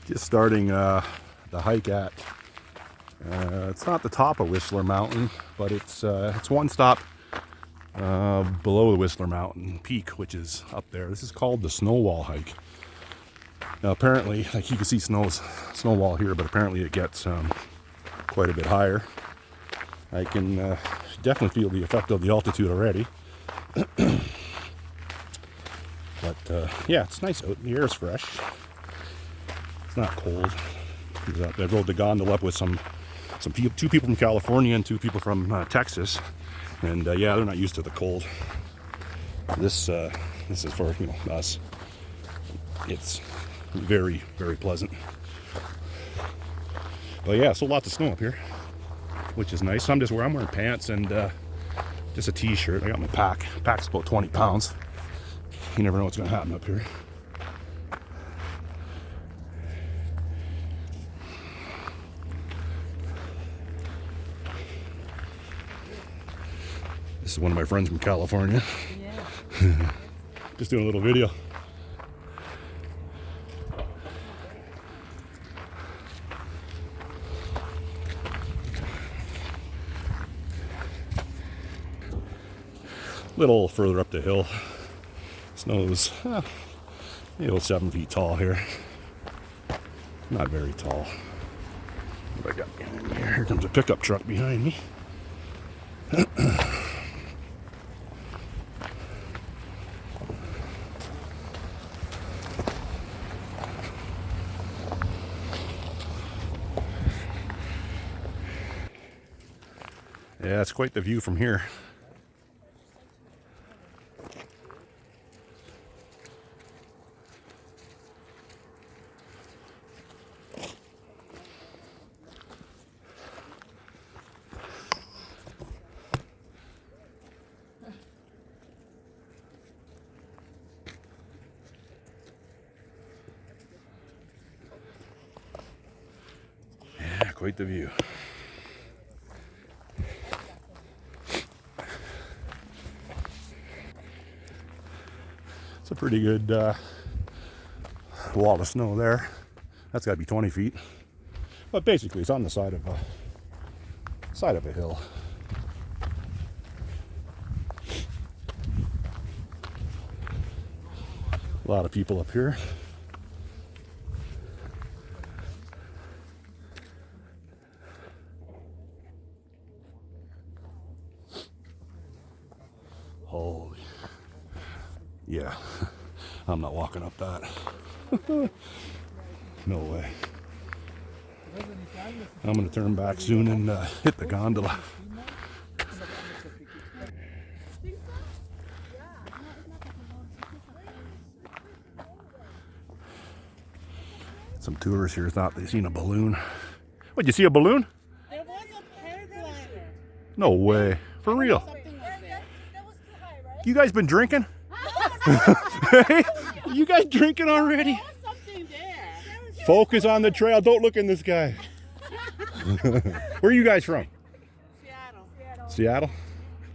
Just starting the hike at, it's not the top of Whistler Mountain, but it's one stop below the Whistler Mountain peak, which is up there. This is called the Snow Wall hike. Now apparently, like you can see snow wall here, but apparently it gets quite a bit higher. I can definitely feel the effect of the altitude already. But yeah, it's nice out. The air is fresh. It's not cold. I rode the gondola up with two people from California and two people from Texas, and yeah, they're not used to the cold. This is for us. It's very, very pleasant. But yeah, so lots of snow up here, which is nice. I'm wearing pants and just a t-shirt. I got my pack. Pack's about 20 pounds. You never know what's going to happen up here. This is one of my friends from California. Yeah. Just doing a little video. A little further up the hill. Snow's maybe 7 feet tall here. Not very tall. What I got behind here? Here comes a pickup truck behind me. Yeah, it's quite the view from here. Yeah, quite the view. It's a pretty good wall of snow there. That's got to be 20 feet. But basically, it's on the side of a hill. A lot of people up here. Holy. Yeah, I'm not walking up that. No way. I'm going to turn back soon and hit the gondola. Some tourists here thought they seen a balloon. What, you see a balloon? There was a paraglider. No way. For real. Something was there. You guys been drinking? Hey, you guys drinking already? There was something there. Focus on the trail. Don't look in the sky. Where are you guys from? Seattle. Seattle?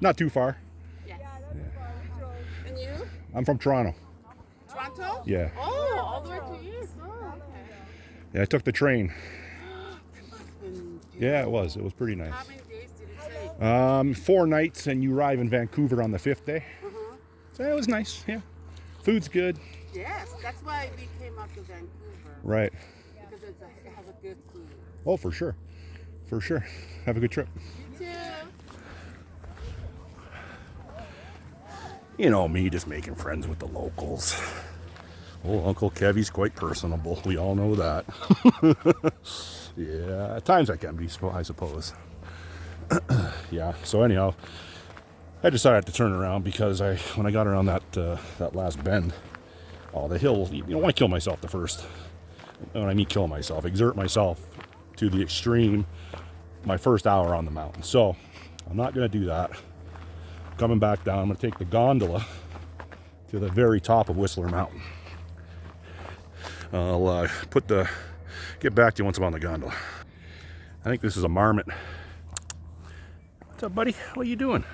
Not too far. Yes. And you? I'm from Toronto. Toronto? Yeah. Oh, all the way to east. Oh, okay. Yeah, I took the train. It must have been Yeah, it was. It was pretty nice. How many days did it take? 4 nights, and you arrive in Vancouver on the 5th day. So it was nice. Yeah. Food's good. Yes, that's why we came up to Vancouver. Right. Because it has a good food. Oh, for sure. For sure. Have a good trip. You too. You know me, just making friends with the locals. Oh, Uncle Kevy's quite personable. We all know that. Yeah, at times I can be, I suppose. Yeah, so anyhow, I decided to turn around because when I got around that last bend, the hill, you don't want to kill myself the first. When I mean kill myself, exert myself to the extreme my first hour on the mountain. So I'm not going to do that. Coming back down, I'm going to take the gondola to the very top of Whistler Mountain. I'll get back to you once I'm on the gondola. I think this is a marmot. What's up, buddy? What are you doing?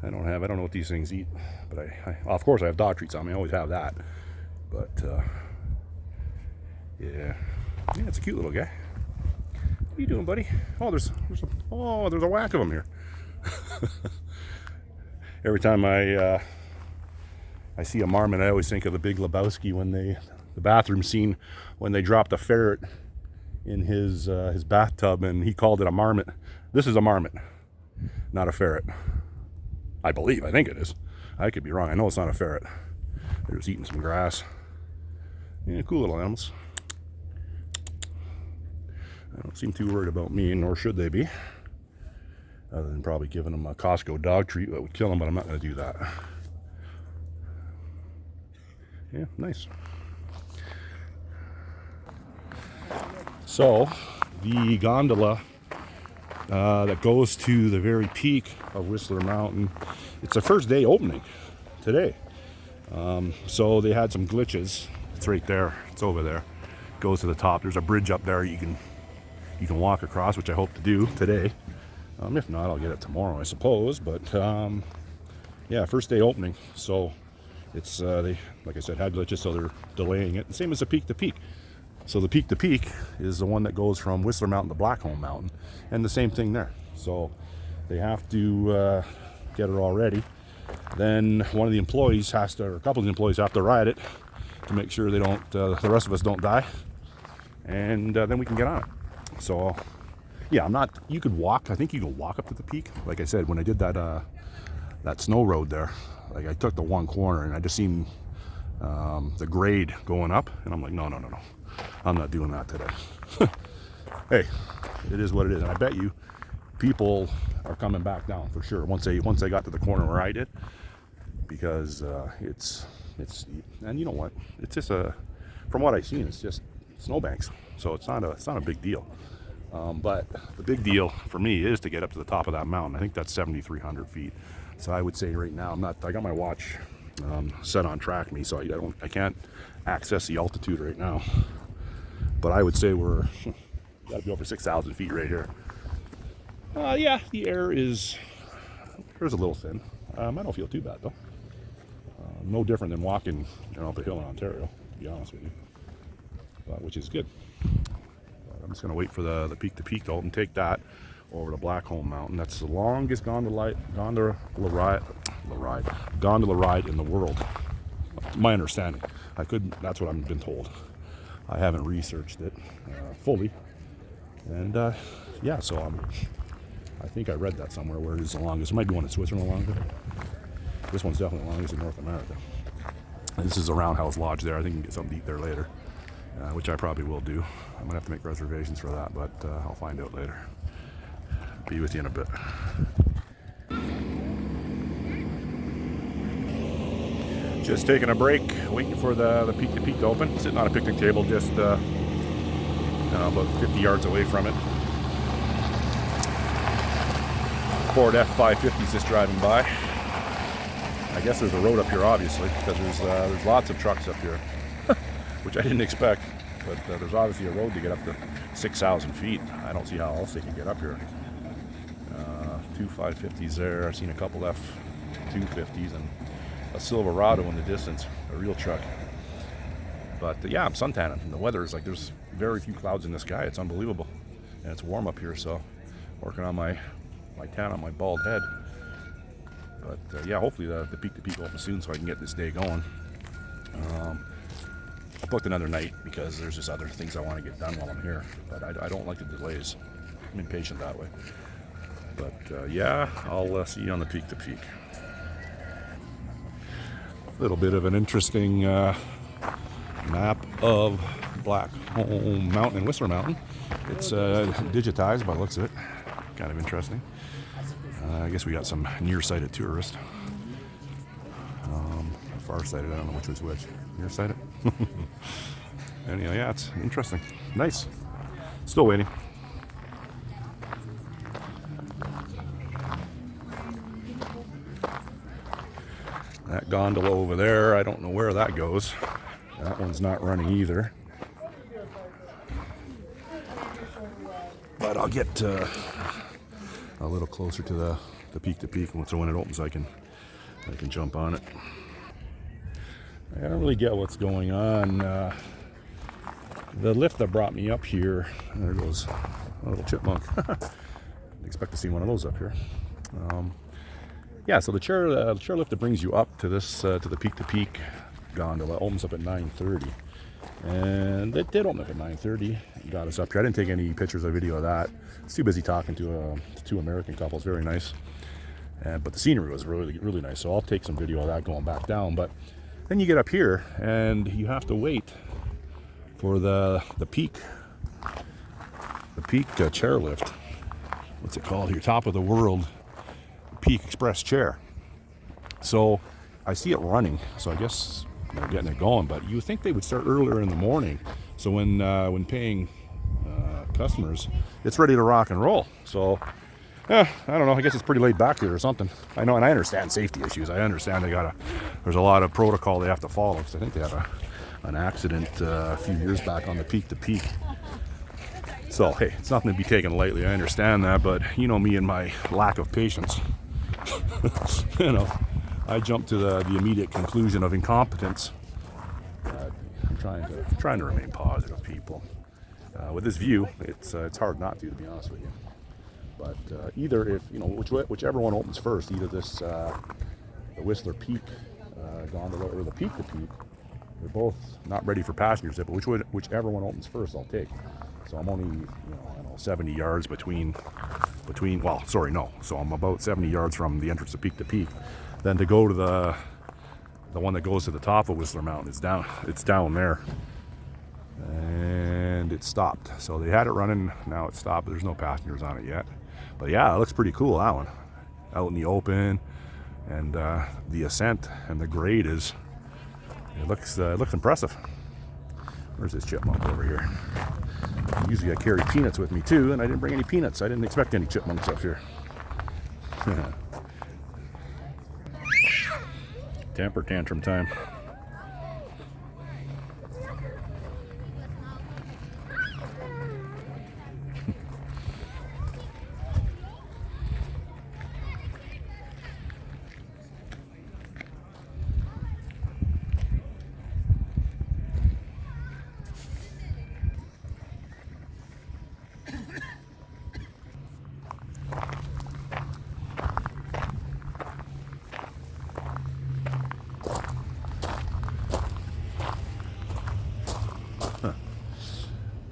I don't know what these things eat, but of course I have dog treats on me. I always have that. But Yeah, it's a cute little guy. What are you doing, buddy? Oh, there's a whack of them here. Every time I see a marmot, I always think of the Big Lebowski when the bathroom scene when they dropped a ferret in his bathtub and he called it a marmot. This is a marmot, not a ferret. I think it is. I could be wrong. I know it's not a ferret. They're just eating some grass. Yeah, cool little animals. They don't seem too worried about me, nor should they be. Other than probably giving them a Costco dog treat that would kill them, but I'm not going to do that. Yeah, nice. So, the gondola that goes to the very peak of Whistler Mountain, it's the first day opening today. So they had some glitches. It's right there. It's over there. It goes to the top. There's a bridge up there you can walk across, which I hope to do today. If not, I'll get it tomorrow, I suppose. But yeah, first day opening. So it's they, like I said, had glitches, so they're delaying it. The same as the peak to peak. So the peak to peak is the one that goes from Whistler Mountain to Blackcomb Mountain, and the same thing there. So they have to get it all ready. Then one of the employees has to, or a couple of the employees have to ride it to make sure they don't, the rest of us don't die, and then we can get on it. So yeah, you could walk. I think you could walk up to the peak. Like I said, when I did that snow road there, like I took the one corner and I just seen the grade going up, and I'm like, no, I'm not doing that today. Hey, it is what it is, and I bet you people are coming back down for sure once they got to the corner where I did, because it's and you know what, it's just from what I've seen, it's just snowbanks, so it's not a big deal. But the big deal for me is to get up to the top of that mountain. I think that's 7,300 feet. So I would say right now, I got my watch set on track me, so I can't access the altitude right now. But I would say we're gotta be over 6,000 feet right here. Yeah, the air is a little thin. I don't feel too bad though. No different than walking up a hill in Ontario, to be honest with you, which is good. I'm just going to wait for the peak to peak to open, take that over to Blackcomb Mountain. That's the longest gondola ride in the world. My understanding. That's what I've been told. I haven't researched it fully. And yeah, so I think I read that somewhere where it is the longest. It might be one in Switzerland longer. This one's definitely the longest in North America. And this is a roundhouse lodge there. I think you can get something to eat there later. Which I probably will do. I'm gonna have to make reservations for that, but I'll find out later. Be with you in a bit. Just taking a break, waiting for the peak to peak to open. Sitting on a picnic table just about 50 yards away from it. Ford F-550 is just driving by. I guess there's a road up here, obviously, because there's lots of trucks up here. Which I didn't expect, but there's obviously a road to get up to 6,000 feet. I don't see how else they can get up here. Two 550s there. I've seen a couple F-250s and a Silverado in the distance, a real truck. But yeah, I'm suntanning, and the weather is like there's very few clouds in the sky. It's unbelievable, and it's warm up here. So, working on my tan on my bald head. But yeah, hopefully the peak to peak opens soon so I can get this day going. I booked another night because there's just other things I want to get done while I'm here, but I don't like the delays. I'm impatient that way. But yeah, I'll see you on the peak to peak. A little bit of an interesting map of Blackcomb Mountain and Whistler Mountain. It's digitized by the looks of it. Kind of interesting. I guess we got some nearsighted tourists. Farsighted, I don't know which was which. Nearsighted? Anyhow, yeah, it's interesting. Nice. Still waiting. That gondola over there, I don't know where that goes. That one's not running either. But I'll get a little closer to the peak to peak, and so when it opens I can jump on it. I don't really get what's going on the lift that brought me up here, there goes a little chipmunk. Didn't expect to see one of those up here. Yeah, so the chair lift that brings you up to this to the peak gondola opens up at 9:30, and it did open up at 9:30. Got us up here. I didn't take any pictures or video of that. I was too busy talking to two American couples. Very nice, but the scenery was really nice. So I'll take some video of that going back down. But then you get up here and you have to wait for the peak chairlift. What's it called here? Top of the World Peak Express chair. So I see it running, so I guess they're getting it going. But you think they would start earlier in the morning, so when paying customers, it's ready to rock and roll. So I don't know. I guess it's pretty laid back there or something. I know, and I understand safety issues. I understand there's a lot of protocol they have to follow. Because I think they had an accident a few years back on the peak. So hey, it's nothing to be taken lightly. I understand that, but you know me and my lack of patience. You know, I jump to the immediate conclusion of incompetence. I'm trying to remain positive, people. With this view, it's hard not to be honest with you. But either if you know whichever one opens first, either this the Whistler Peak gondola or the peak. They're both not ready for passengers yet, but whichever one opens first, I'll take. So I'm only, I don't know, 70 yards between. Well, sorry, no. So I'm about 70 yards from the entrance to peak. Then to go to the one that goes to the top of Whistler Mountain, it's down there, and it stopped. So they had it running, now it stopped. There's no passengers on it yet, but yeah, it looks pretty cool, that one, out in the open, and the ascent and the grade it looks impressive. Where's this chipmunk over here? Usually I carry peanuts with me too, and I didn't bring any peanuts. I didn't expect any chipmunks up here. Temper tantrum time.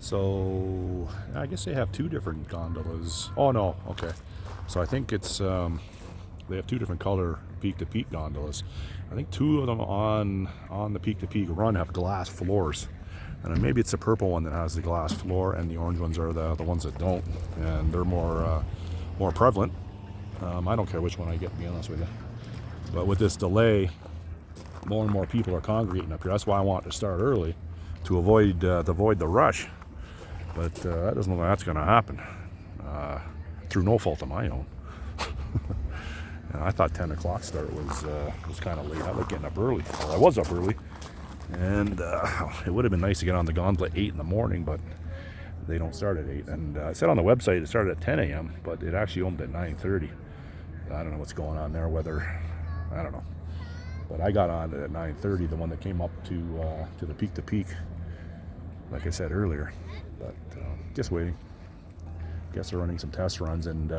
So I guess they have two different gondolas. Oh no, okay. So I think it's they have two different color peak-to-peak gondolas. I think two of them on the peak-to-peak run have glass floors, and then maybe it's the purple one that has the glass floor, and the orange ones are the ones that don't, and they're more prevalent. I don't care which one I get, to be honest with you. But with this delay, more and more people are congregating up here. That's why I want to start early, to avoid the rush. But that doesn't look like that's going to happen, through no fault of my own. And I thought 10 o'clock start was kind of late. I like getting up early. Well, I was up early, and it would have been nice to get on the gondola at 8 in the morning, but they don't start at 8. And it said on the website it started at 10 a.m., but it actually opened at 9:30. I don't know what's going on there, I don't know. But I got on at 9:30, the one that came up to the peak, like I said earlier. But just waiting. Guess they're running some test runs, and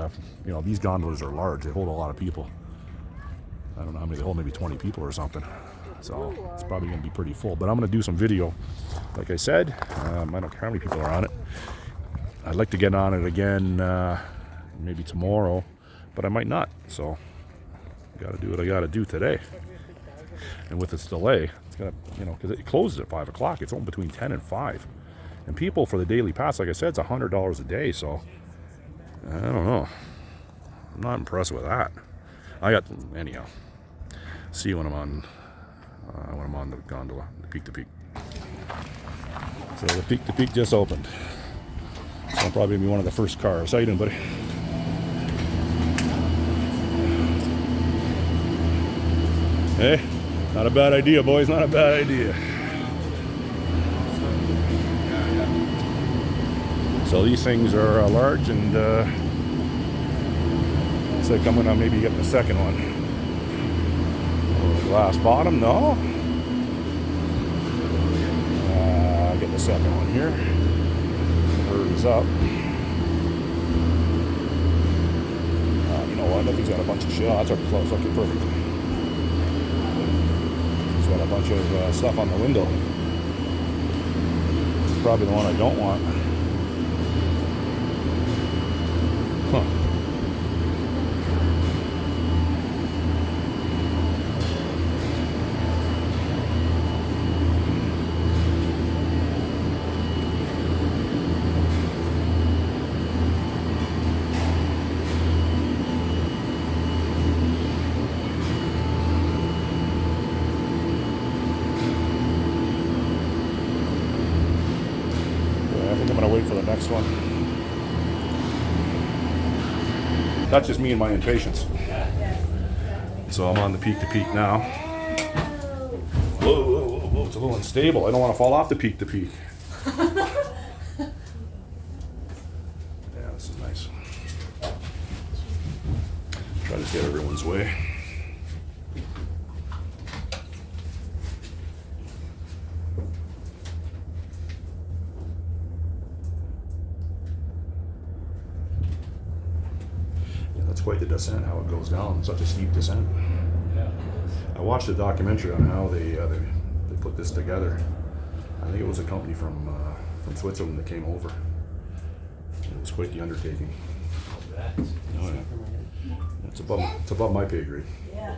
these gondolas are large. They hold a lot of people. I don't know how many they hold, maybe 20 people or something. So it's probably going to be pretty full. But I'm going to do some video, like I said. I don't care how many people are on it. I'd like to get on it again maybe tomorrow, but I might not. So I got to do what I got to do today. And with this delay, it's going to, because it closes at 5 o'clock. It's open between 10 and 5. And people for the daily pass, like I said, it's $100 a day. So I don't know. I'm not impressed with that. Anyhow. See you when I'm on the gondola, the peak-to-peak. So the peak-to-peak just opened. So I'll probably be one of the first cars. How you doing, buddy? Hey, not a bad idea, boys. Not a bad idea. So these things are large, and it's like I'm gonna maybe get the second one. Glass bottom, no. Get the second one here. Hurries up. You know what? Nothing's got a bunch of shit. Oh, that's already closed. Okay, perfect. It's got a bunch of stuff on the window. This is probably the one I don't want. Huh. I think I'm going to wait for the next one. That's just me and my impatience. So I'm on the peak to peak now. Whoa, whoa, whoa, whoa, it's a little unstable. I don't want to fall off the peak to peak. Yeah, this is nice. Try to get everyone's way. That's quite the descent, how it goes down, such a steep descent. Yeah. I watched a documentary on how they put this together. I think it was a company from Switzerland that came over. It was quite the undertaking. That's Oh, yeah. It's above my pay grade. Yeah.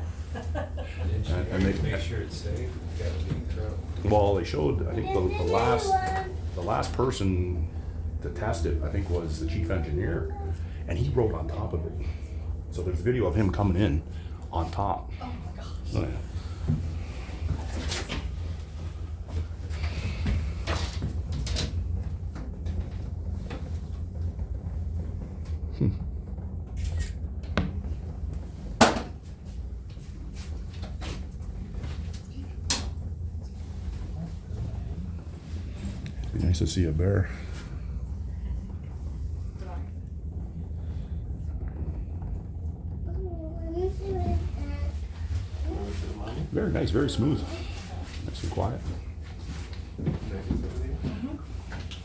And they make sure it's safe. You gotta leak through. Well, they showed. I think the last person to test it, I think, was the chief engineer, and he rode on top of it. So there's video of him coming in on top. Oh my gosh. Oh, yeah. Be nice to see a bear. Very nice, very smooth. Nice and quiet.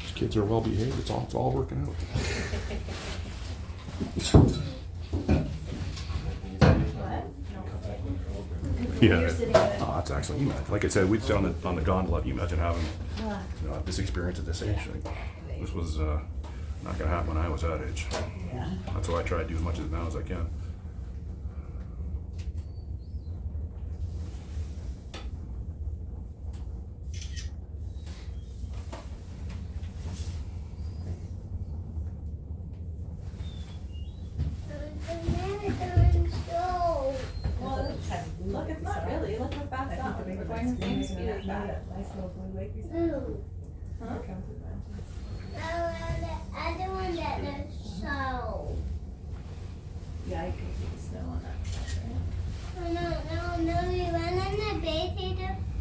These kids are well behaved. It's all working out. Yeah. Oh, that's excellent. You imagine, like I said, we'd sit on the gondola. You imagine having this experience at this age. Like, this was not going to happen when I was that age. Yeah. That's why I try to do as much of it now as I can. Look, it's not really. Look how fast it's up. We're going the same speed as that. Nice little blue lake. Huh? I don't want that to show. Yeah, I could see the snow on that side, right? No, we went on the base,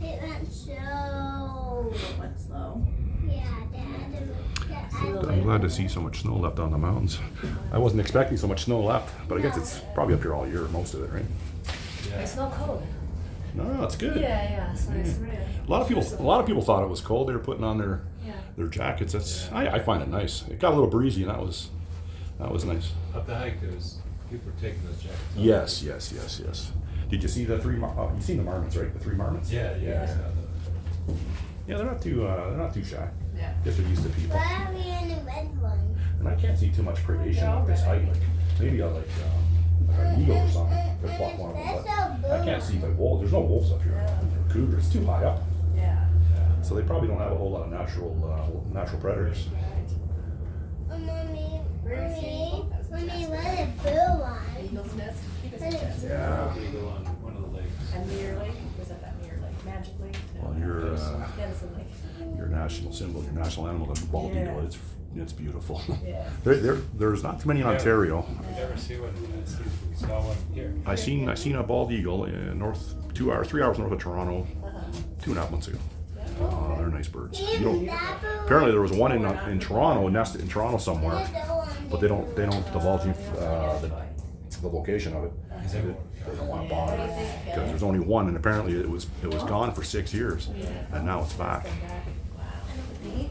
it went slow. It went slow. Yeah, I'm glad to see so much snow left on the mountains. I wasn't expecting so much snow left, but I guess it's probably up here all year, most of it, right? It's not cold. No, it's good. Yeah, it's nice, really. A lot of people thought it was cold. They were putting on their jackets. I find it nice. It got a little breezy, and that was nice. Up the hike, there was people were taking those jackets off. Yes. Did you see the three? You seen the marmots, right? The three marmots. Yeah. Yeah, they're not too shy. Yeah. Just they're used to people. Why are we in the red one? And I can't see too much predation at this height. Like maybe an eagle or something could pluck one of them. But I can't see like wolves. There's no wolves up here. Or cougars. It's too high up. Yeah. So they probably don't have a whole lot of natural predators. Mommy, Where's the eagle? That was what a majestic. blue one. Eagle's nest. I think it's majestic. Yeah. Eagle on one of the lakes. And Mirror Lake. Was that Mirror Lake? Magic Lake? No. Well, Denison Lake. your national symbol, your national animal, the bald eagle. It's beautiful. Yeah. There's not too many in Ontario. We never see one. We saw one here. I seen a bald eagle in 3 hours north of Toronto, 2.5 months ago. They're nice birds. Apparently there was one in Toronto, nested in Toronto somewhere, but they don't divulge the location of it. They don't want to bother because there's only one, and apparently it was gone for 6 years, and now it's back.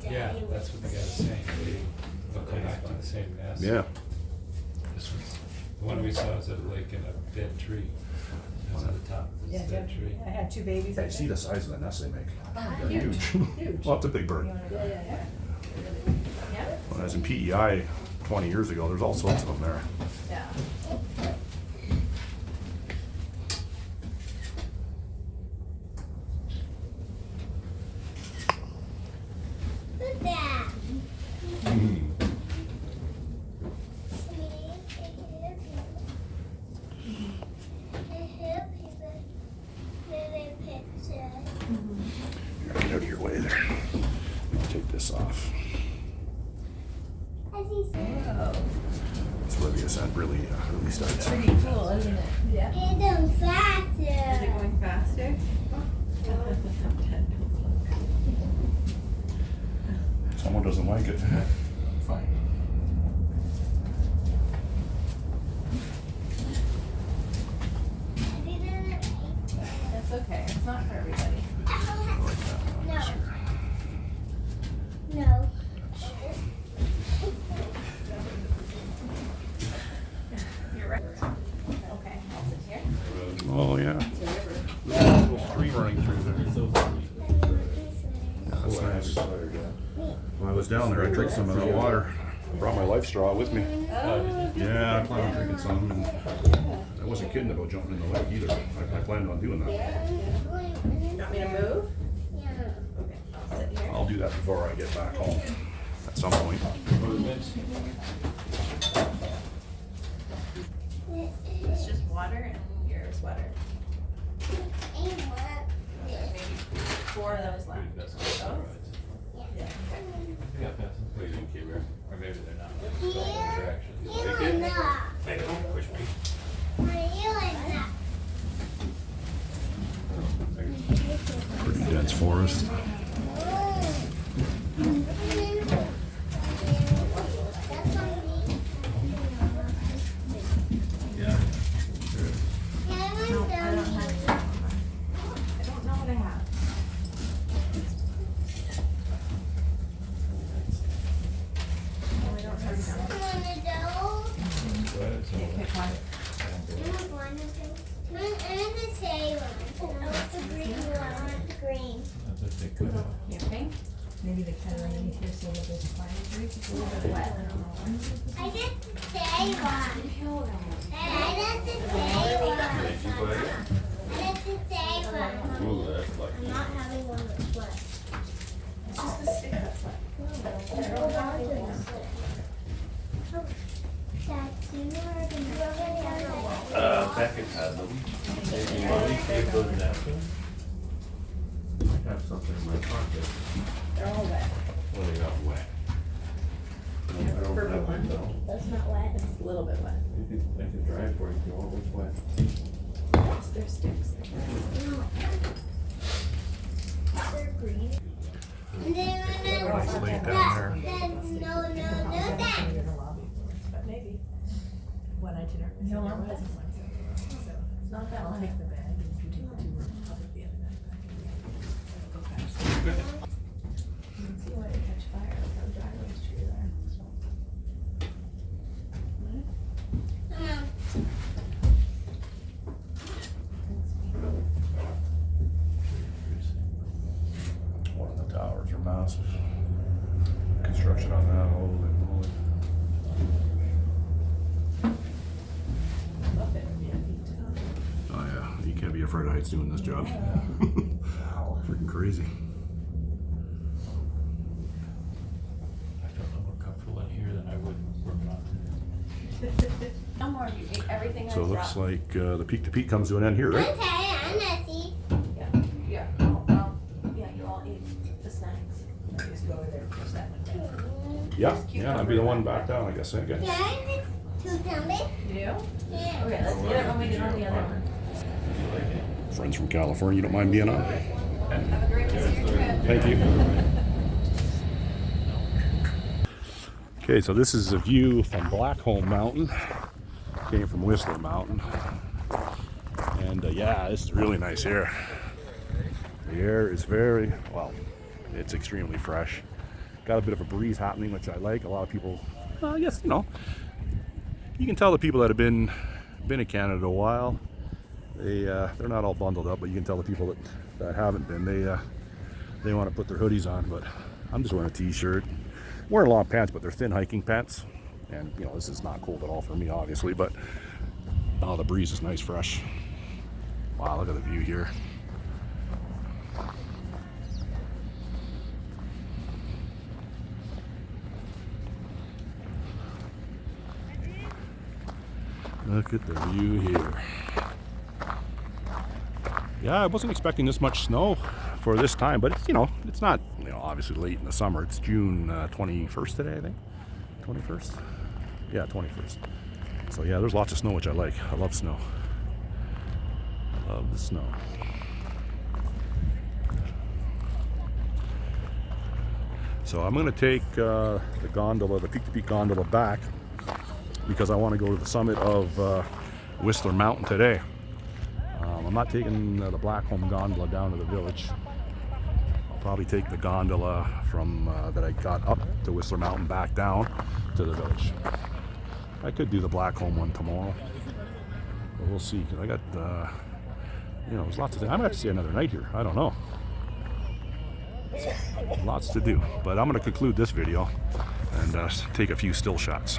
Yeah, Yeah, that's what the guy was saying. They'll come back to the same nest. Yeah. This was, the one we saw was at a lake in a dead tree. It was on the top of this dead tree. I had 2 babies. Hey, see the size of the nest they make. They're Huge. huge. Well, it's a big bird. Yeah. When I was in PEI 20 years ago, there's all sorts of them there. Yeah. Who's that? Get out of your way there. Take this off. Whoa. That's where the ascent really starts. Pretty cool, isn't it? Yeah. It's going Is it faster. going faster? Someone doesn't like it. Fine. That's okay. It's not for everybody. Like that one. No. Sure. No. You're right. Okay, I'll sit here. Oh, yeah. There's a little stream running through there. Yeah, that's nice. When I was down there, I drank some of that water. I brought my life straw with me. Yeah, I planned on drinking some. And I wasn't kidding about jumping in the lake either. I planned on doing that. You want me to move? Yeah. Okay, I'll sit here. I'll do that before I get back home at some point. It's just water and your sweater. Maybe 4 of those left. Those? Yeah. Yeah, wait, you came here. Or maybe they're not. Here. They're actually. You are not. Hey, don't push me. Are you like that? Pretty dense forest. Yeah. I don't know what I have. Oh, I don't have some. Okay, pick one. That's a good one. You have pink? Maybe the color underneath here so that there's fire through. It's a little bit wet. I don't know. I did say one. I did say one. I did say one. Ooh, that's like. I'm not having one that's wet. It's just the stick that's wet. Becca had them. Maybe you want me to take those napkins? I have something in my pocket. They're all wet. Well, they got wet. No, I don't Purple have one. it though. That's not wet. It's a little bit wet. I could dry it for you if you want what's wet. Yes, they're sticks. They're green. And then Nice lake down there. no, that. In the lobby for us, but maybe one itinerary. No, mom hasn't one, so it's not that long. I'll take the bag and if you take the 2, I'll take the other bag back and go fast. You can see why they catch fire, look how dry those trees are. One of the towers are massive. Construction on that, holy moly. Up it would be a feat to Oh yeah, you can't be afraid of heights doing this job. Freaking crazy. I felt a little more comfortable in here than I would working on. No more, you ate everything I So it brought. looks like the peak to peak comes to an end here, right? Okay, I'm messy. Yeah, yeah, you all ate the snacks. Just go over there and push that one down. Yeah, I'd be the one back down, I guess. Can I mix cucumber? You do? Yeah. Okay, let's get it when we get on the other one. Friends from California, you don't mind being on? Have a great rest of your trip. Thank you. Okay, so this is a view from Blackcomb Mountain. Came from Whistler Mountain. And yeah, this is really nice here. The air is very, well, it's extremely fresh. Got a bit of a breeze happening, which I like. A lot of people, I guess, you know, you can tell the people that have been in Canada a while, they're not all bundled up, but you can tell the people that haven't been, they want to put their hoodies on. But I'm just wearing a t-shirt, wearing long pants, but they're thin hiking pants. And you know, this is not cold at all for me, obviously, but oh, the breeze is nice, fresh. Wow, look at the view here. Look at the view here. Yeah, I wasn't expecting this much snow for this time, but it's, you know, it's not, you know, obviously late in the summer. It's June 21st today, I think. 21st? Yeah, 21st. So yeah, there's lots of snow, which I like. I love snow. Love the snow. So I'm going to take the gondola, the peak-to-peak gondola back, because I want to go to the summit of Whistler Mountain today. I'm not taking the Blackcomb gondola down to the village. I'll probably take the gondola from that I got up to Whistler Mountain back down to the village. I could do the Blackcomb one tomorrow, but we'll see. Cause I got, you know, there's lots of things. I might have to stay another night here. I don't know. Lots to do, but I'm going to conclude this video and take a few still shots.